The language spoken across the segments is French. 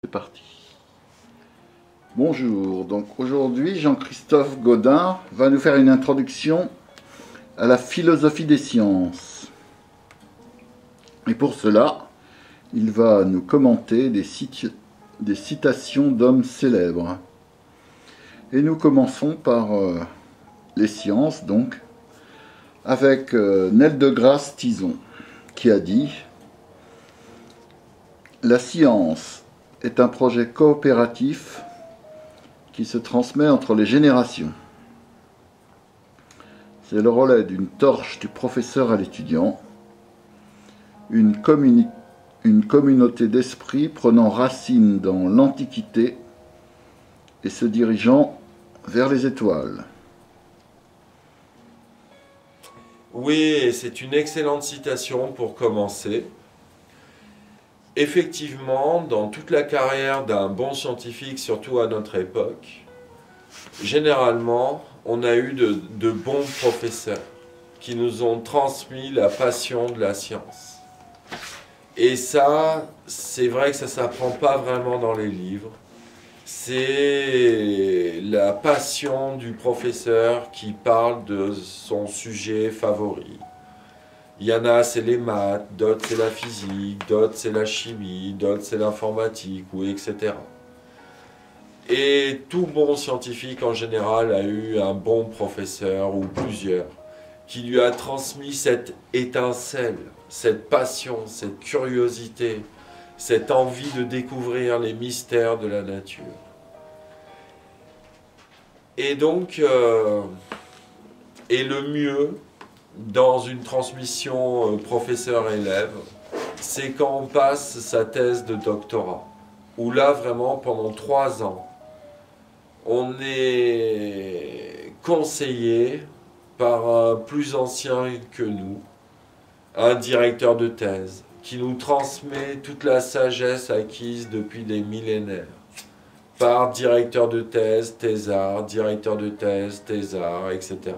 C'est parti. Bonjour, donc aujourd'hui Jean-Christophe Gaudin va nous faire une introduction à la philosophie des sciences. Et pour cela, il va nous commenter des citations d'hommes célèbres. Et nous commençons par les sciences, donc, avec Neil deGrasse Tyson, qui a dit « La science est un projet coopératif qui se transmet entre les générations. C'est le relais d'une torche du professeur à l'étudiant, une communauté d'esprit prenant racine dans l'Antiquité et se dirigeant vers les étoiles. » Oui, c'est une excellente citation pour commencer. Effectivement, dans toute la carrière d'un bon scientifique, surtout à notre époque, généralement, on a eu de bons professeurs qui nous ont transmis la passion de la science. Et ça, c'est vrai que ça ne s'apprend pas vraiment dans les livres. C'est la passion du professeur qui parle de son sujet favori. Il y en a, c'est les maths, d'autres c'est la physique, d'autres c'est la chimie, d'autres c'est l'informatique, ou etc. Et tout bon scientifique en général a eu un bon professeur, ou plusieurs, qui lui a transmis cette étincelle, cette passion, cette curiosité, cette envie de découvrir les mystères de la nature. Et donc, et le mieux, dans une transmission professeur-élève, c'est quand on passe sa thèse de doctorat, où là vraiment pendant 3 ans, on est conseillé par un plus ancien que nous, un directeur de thèse, qui nous transmet toute la sagesse acquise depuis des millénaires, par directeur de thèse, thésard, directeur de thèse, thésard, etc.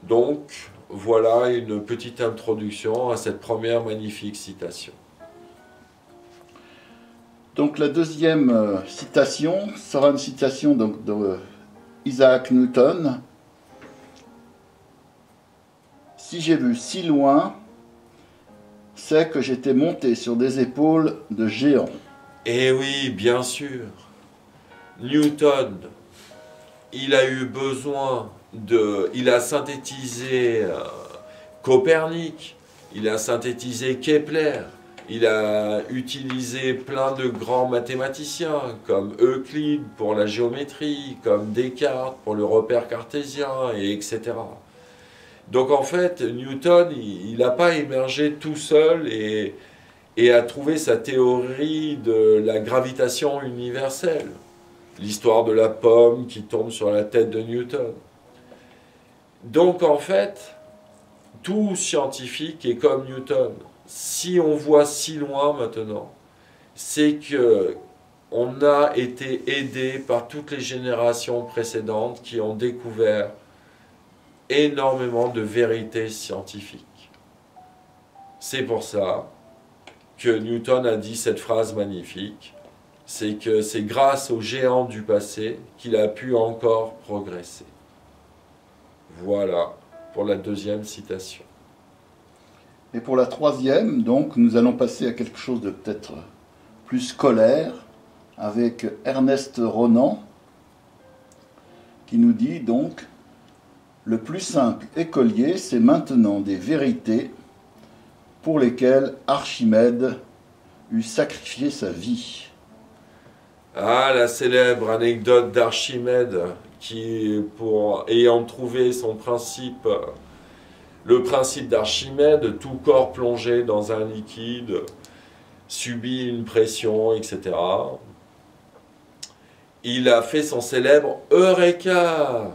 Donc, voilà une petite introduction à cette première magnifique citation. Donc la deuxième citation sera une citation donc, de Isaac Newton. « Si j'ai vu si loin, c'est que j'étais monté sur des épaules de géants. » Eh oui, bien sûr. Newton, il a eu besoin il a synthétisé Copernic, il a synthétisé Kepler, il a utilisé plein de grands mathématiciens comme Euclide pour la géométrie, comme Descartes pour le repère cartésien, et etc. Donc en fait, Newton, il n'a pas émergé tout seul et a trouvé sa théorie de la gravitation universelle. L'histoire de la pomme qui tombe sur la tête de Newton. Donc en fait, tout scientifique est comme Newton. Si on voit si loin maintenant, c'est que on a été aidé par toutes les générations précédentes qui ont découvert énormément de vérités scientifiques. C'est pour ça que Newton a dit cette phrase magnifique, c'est que c'est grâce aux géants du passé qu'il a pu encore progresser. Voilà pour la deuxième citation. Et pour la troisième, donc, nous allons passer à quelque chose de peut-être plus scolaire, avec Ernest Renan, qui nous dit donc « Le plus simple écolier, c'est maintenant des vérités pour lesquelles Archimède eut sacrifié sa vie. » Ah, la célèbre anecdote d'Archimède, qui, ayant trouvé son principe, le principe d'Archimède, tout corps plongé dans un liquide, subit une pression, etc. Il a fait son célèbre Eureka.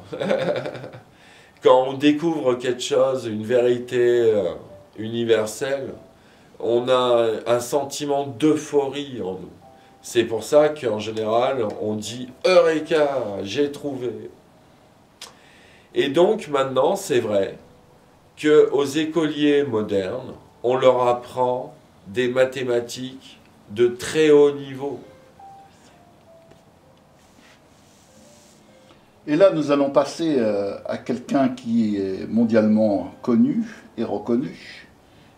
Quand on découvre quelque chose, une vérité universelle, on a un sentiment d'euphorie en nous. C'est pour ça qu'en général, on dit « Eureka, j'ai trouvé ». Et donc maintenant, c'est vrai qu'aux écoliers modernes, on leur apprend des mathématiques de très haut niveau. Et là, nous allons passer à quelqu'un qui est mondialement connu et reconnu,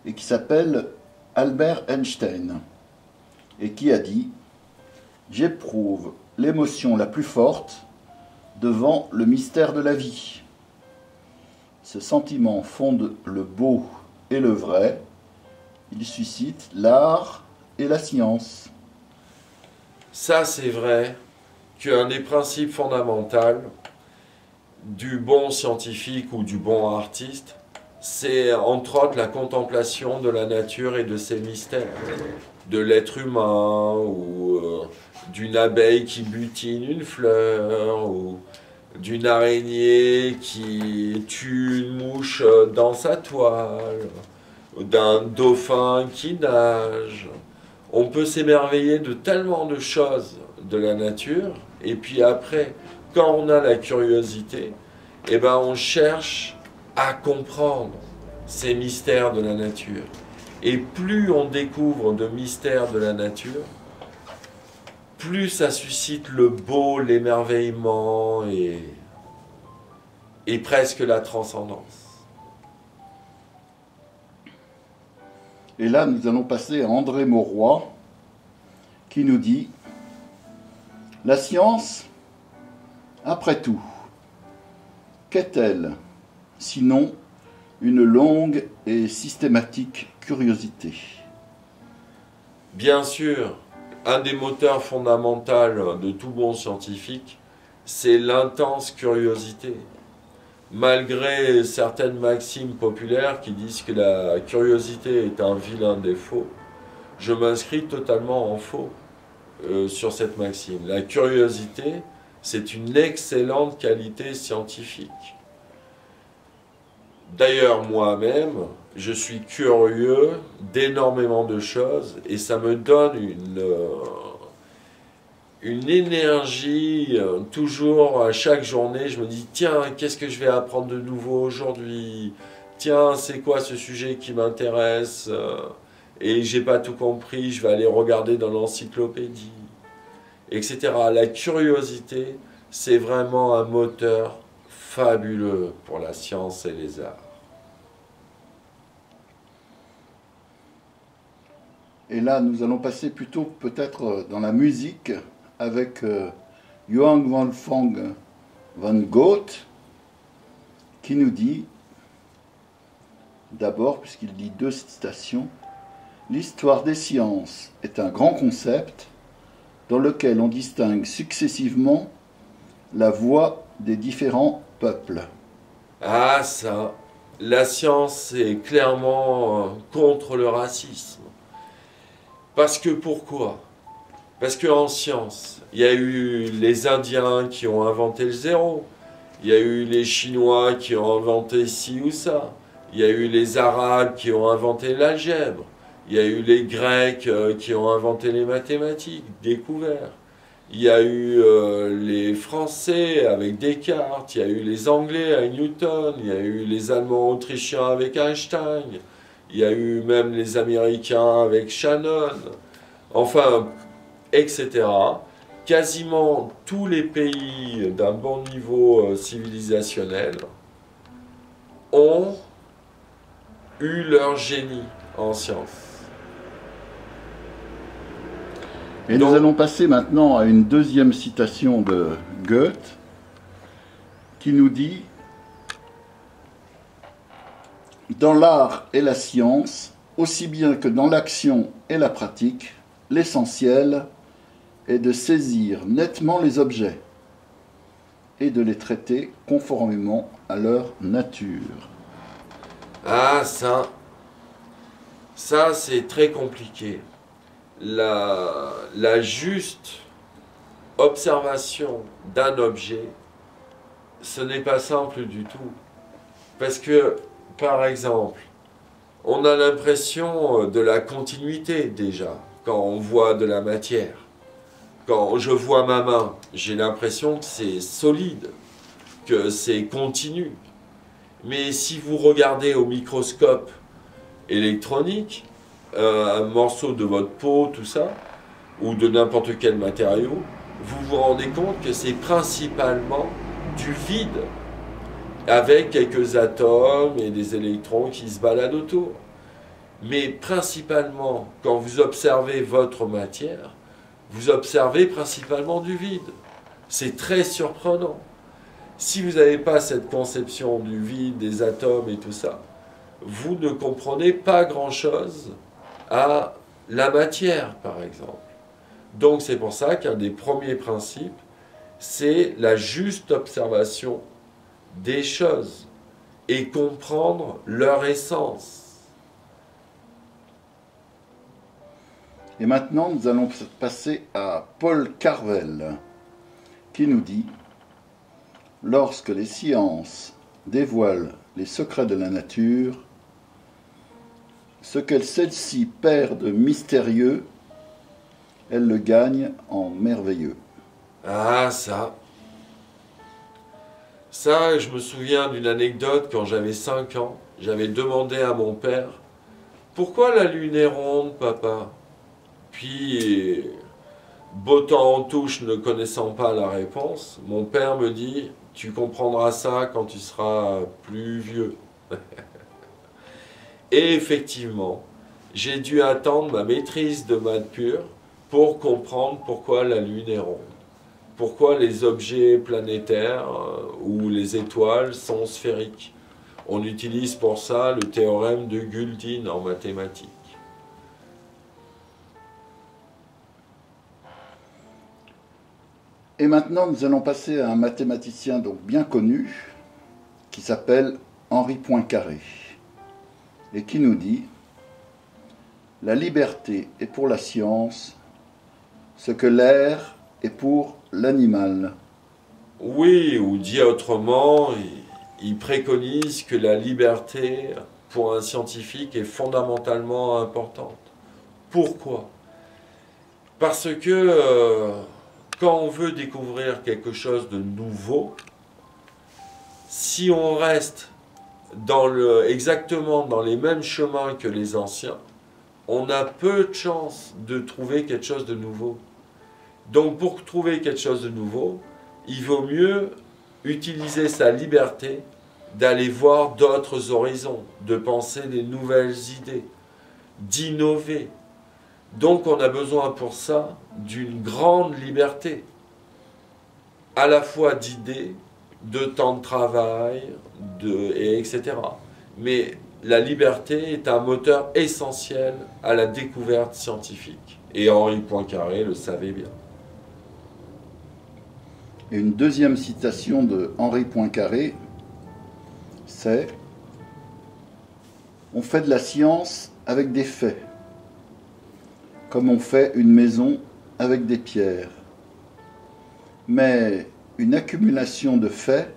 et qui s'appelle Albert Einstein, et qui a dit « J'éprouve l'émotion la plus forte devant le mystère de la vie. Ce sentiment fonde le beau et le vrai, il suscite l'art et la science. » Ça, c'est vrai qu'un des principes fondamentaux du bon scientifique ou du bon artiste, c'est entre autres la contemplation de la nature et de ses mystères, de l'être humain ou d'une abeille qui butine une fleur ou d'une araignée qui tue une mouche dans sa toile, d'un dauphin qui nage. On peut s'émerveiller de tellement de choses de la nature, et puis après, quand on a la curiosité, eh ben on cherche à comprendre ces mystères de la nature. Et plus on découvre de mystères de la nature, plus ça suscite le beau, l'émerveillement et presque la transcendance. Et là, nous allons passer à André Mauroy, qui nous dit « La science, après tout, qu'est-elle, sinon une longue et systématique curiosité ?» Bien sûr, un des moteurs fondamentaux de tout bon scientifique, c'est l'intense curiosité. Malgré certaines maximes populaires qui disent que la curiosité est un vilain défaut, je m'inscris totalement en faux sur cette maxime. La curiosité, c'est une excellente qualité scientifique. D'ailleurs, moi-même, je suis curieux d'énormément de choses et ça me donne une énergie, toujours à chaque journée, je me dis, tiens, qu'est-ce que je vais apprendre de nouveau aujourd'hui? Tiens, c'est quoi ce sujet qui m'intéresse? Et j'ai pas tout compris, je vais aller regarder dans l'encyclopédie, etc. La curiosité, c'est vraiment un moteur fabuleux pour la science et les arts. Et là, nous allons passer plutôt peut-être dans la musique avec Johann Wolfgang von Goethe, qui nous dit, d'abord, puisqu'il dit deux citations, « L'histoire des sciences est un grand concept dans lequel on distingue successivement la voix des différents peuples. » Ah ça, la science est clairement contre le racisme. Parce que pourquoi? Parce qu'en science, il y a eu les Indiens qui ont inventé le zéro, il y a eu les Chinois qui ont inventé ci ou ça, il y a eu les Arabes qui ont inventé l'algèbre, il y a eu les Grecs qui ont inventé les mathématiques, découvert. Il y a eu les Français avec Descartes, il y a eu les Anglais avec Newton, il y a eu les Allemands autrichiens avec Einstein, il y a eu même les Américains avec Shannon, enfin, etc. Quasiment tous les pays d'un bon niveau civilisationnel ont eu leur génie en sciences. Et nous allons passer maintenant à une deuxième citation de Goethe, qui nous dit « Dans l'art et la science, aussi bien que dans l'action et la pratique, l'essentiel est de saisir nettement les objets et de les traiter conformément à leur nature. » Ah, ça c'est très compliqué. La juste observation d'un objet, ce n'est pas simple du tout. Parce que, par exemple, on a l'impression de la continuité déjà, quand on voit de la matière. Quand je vois ma main, j'ai l'impression que c'est solide, que c'est continu. Mais si vous regardez au microscope électronique, un morceau de votre peau, tout ça, ou de n'importe quel matériau, vous vous rendez compte que c'est principalement du vide, avec quelques atomes et des électrons qui se baladent autour. Mais principalement, quand vous observez votre matière, vous observez principalement du vide. C'est très surprenant. Si vous n'avez pas cette conception du vide, des atomes et tout ça, vous ne comprenez pas grand-chose à la matière, par exemple. Donc c'est pour ça qu'un des premiers principes, c'est la juste observation des choses et comprendre leur essence. Et maintenant, nous allons passer à Paul Carvel, qui nous dit « Lorsque les sciences dévoilent les secrets de la nature, ce que celles-ci perdent de mystérieux, elles le gagnent en merveilleux. » Ah, ça, je me souviens d'une anecdote quand j'avais 5 ans. J'avais demandé à mon père « Pourquoi la lune est ronde, papa ?» Puis, beau temps en touche, ne connaissant pas la réponse, mon père me dit « Tu comprendras ça quand tu seras plus vieux. » Et effectivement, j'ai dû attendre ma maîtrise de maths pure pour comprendre pourquoi la lune est ronde. Pourquoi les objets planétaires ou les étoiles sont sphériques. On utilise pour ça le théorème de Guldin en mathématiques. Et maintenant, nous allons passer à un mathématicien donc bien connu, qui s'appelle Henri Poincaré, et qui nous dit « La liberté est pour la science ce que l'air est pour l'animal. » Oui, ou dit autrement, il préconise que la liberté, pour un scientifique, est fondamentalement importante. Pourquoi? Parce que quand on veut découvrir quelque chose de nouveau, si on reste exactement dans les mêmes chemins que les anciens, on a peu de chances de trouver quelque chose de nouveau. Donc pour trouver quelque chose de nouveau, il vaut mieux utiliser sa liberté d'aller voir d'autres horizons, de penser des nouvelles idées, d'innover. Donc on a besoin pour ça d'une grande liberté, à la fois d'idées, de temps de travail, etc. Mais la liberté est un moteur essentiel à la découverte scientifique. Et Henri Poincaré le savait bien. Et une deuxième citation de Henri Poincaré, c'est « On fait de la science avec des faits, comme on fait une maison avec des pierres. Mais une accumulation de faits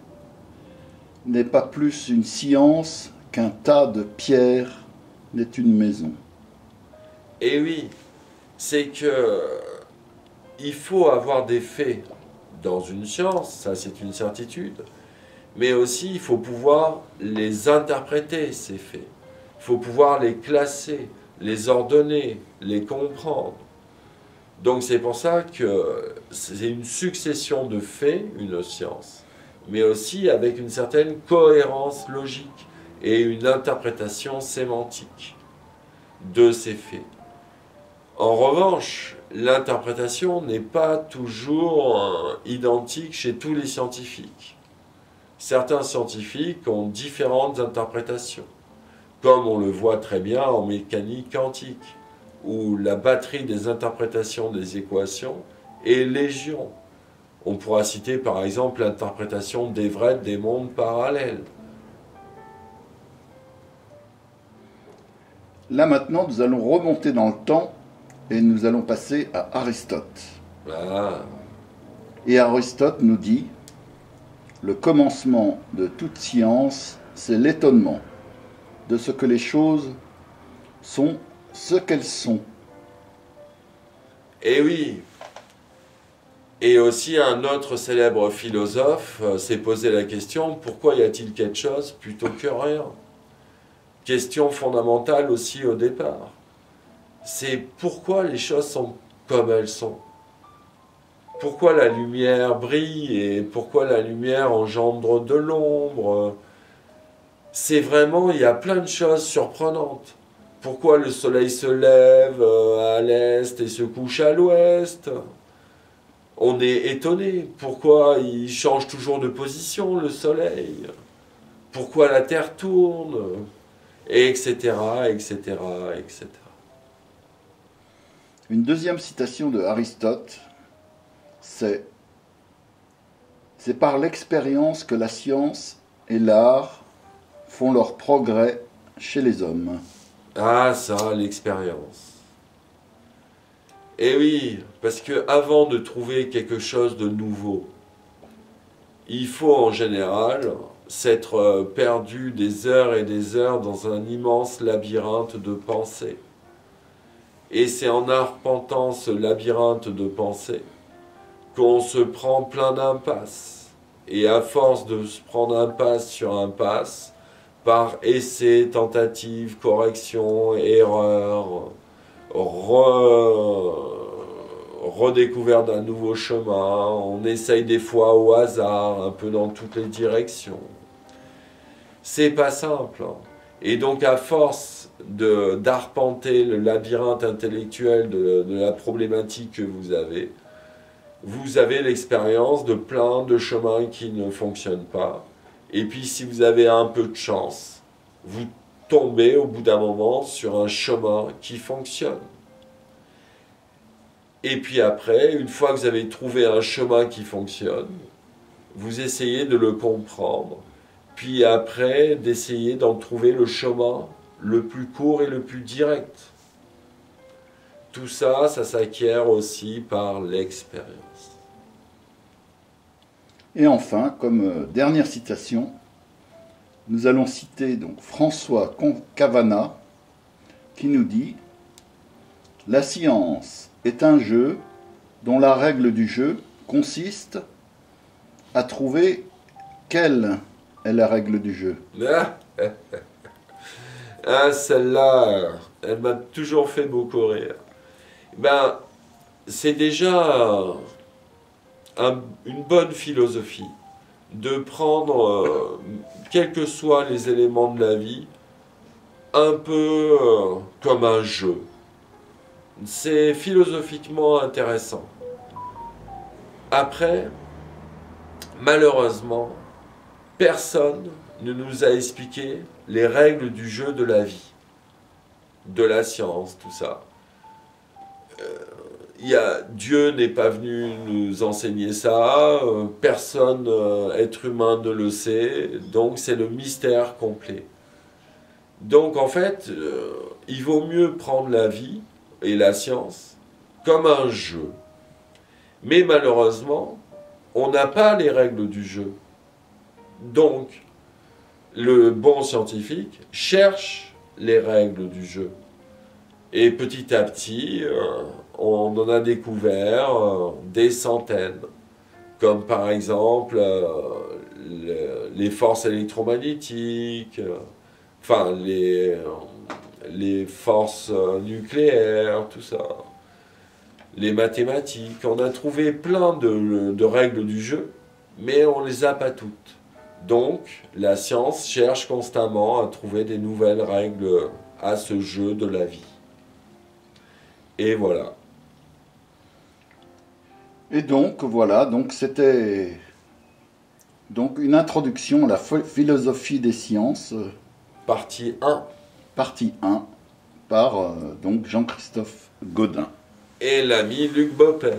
n'est pas plus une science qu'un tas de pierres n'est une maison. » Et oui, c'est que il faut avoir des faits dans une science, ça c'est une certitude, mais aussi il faut pouvoir les interpréter, ces faits. Il faut pouvoir les classer, les ordonner, les comprendre. Donc c'est pour ça que c'est une succession de faits, une science, mais aussi avec une certaine cohérence logique et une interprétation sémantique de ces faits. En revanche, l'interprétation n'est pas toujours identique chez tous les scientifiques. Certains scientifiques ont différentes interprétations, comme on le voit très bien en mécanique quantique, où la batterie des interprétations des équations est légion. On pourra citer par exemple l'interprétation d'Everett des mondes parallèles. Là maintenant, nous allons remonter dans le temps et nous allons passer à Aristote. Ah. Et Aristote nous dit « Le commencement de toute science, c'est l'étonnement de ce que les choses sont ce qu'elles sont. » Et oui. Et aussi un autre célèbre philosophe s'est posé la question, pourquoi y a-t-il quelque chose plutôt que rien? Question fondamentale aussi au départ. C'est pourquoi les choses sont comme elles sont. Pourquoi la lumière brille et pourquoi la lumière engendre de l'ombre? C'est vraiment, il y a plein de choses surprenantes. Pourquoi le soleil se lève à l'est et se couche à l'ouest? On est étonné. Pourquoi il change toujours de position, le soleil? Pourquoi la Terre tourne? Etc., etc., etc. Une deuxième citation de Aristote, c'est par l'expérience que la science et l'art font leur progrès chez les hommes. Ah ça, l'expérience. Eh oui, parce que avant de trouver quelque chose de nouveau, il faut en général s'être perdu des heures et des heures dans un immense labyrinthe de pensée. Et c'est en arpentant ce labyrinthe de pensée qu'on se prend plein d'impasses. Et à force de se prendre impasse sur impasse, par essai, tentative, correction, erreur, redécouverte d'un nouveau chemin, on essaye des fois au hasard, un peu dans toutes les directions. C'est pas simple. Et donc à force d'arpenter le labyrinthe intellectuel de la problématique que vous avez l'expérience de plein de chemins qui ne fonctionnent pas. Et puis si vous avez un peu de chance, vous tombez au bout d'un moment sur un chemin qui fonctionne. Et puis après, une fois que vous avez trouvé un chemin qui fonctionne, vous essayez de le comprendre. Puis après, d'essayer d'en trouver le chemin le plus court et le plus direct. Tout ça, ça s'acquiert aussi par l'expérience. Et enfin, comme dernière citation, nous allons citer donc François Cavana qui nous dit « La science est un jeu dont la règle du jeu consiste à trouver quelle est la règle du jeu. » Ah, celle-là, elle m'a toujours fait beaucoup rire. Ben, c'est déjà une bonne philosophie de prendre, quels que soient les éléments de la vie, un peu comme un jeu. C'est philosophiquement intéressant. Après, malheureusement, personne ne nous a expliqué les règles du jeu de la vie, de la science, tout ça. Dieu n'est pas venu nous enseigner ça, personne, être humain ne le sait, donc c'est le mystère complet. Donc en fait, il vaut mieux prendre la vie et la science comme un jeu. Mais malheureusement, on n'a pas les règles du jeu. Donc, le bon scientifique cherche les règles du jeu. Et petit à petit, on en a découvert des centaines. Comme par exemple les forces électromagnétiques, enfin les forces nucléaires, tout ça. Les mathématiques. On a trouvé plein de règles du jeu, mais on ne les a pas toutes. Donc, la science cherche constamment à trouver des nouvelles règles à ce jeu de la vie. Et voilà. Et donc, voilà, donc c'était donc une introduction à la philosophie des sciences. Partie 1. Partie 1, par donc Jean-Christophe Gaudin. Et l'ami Luc Beaupère.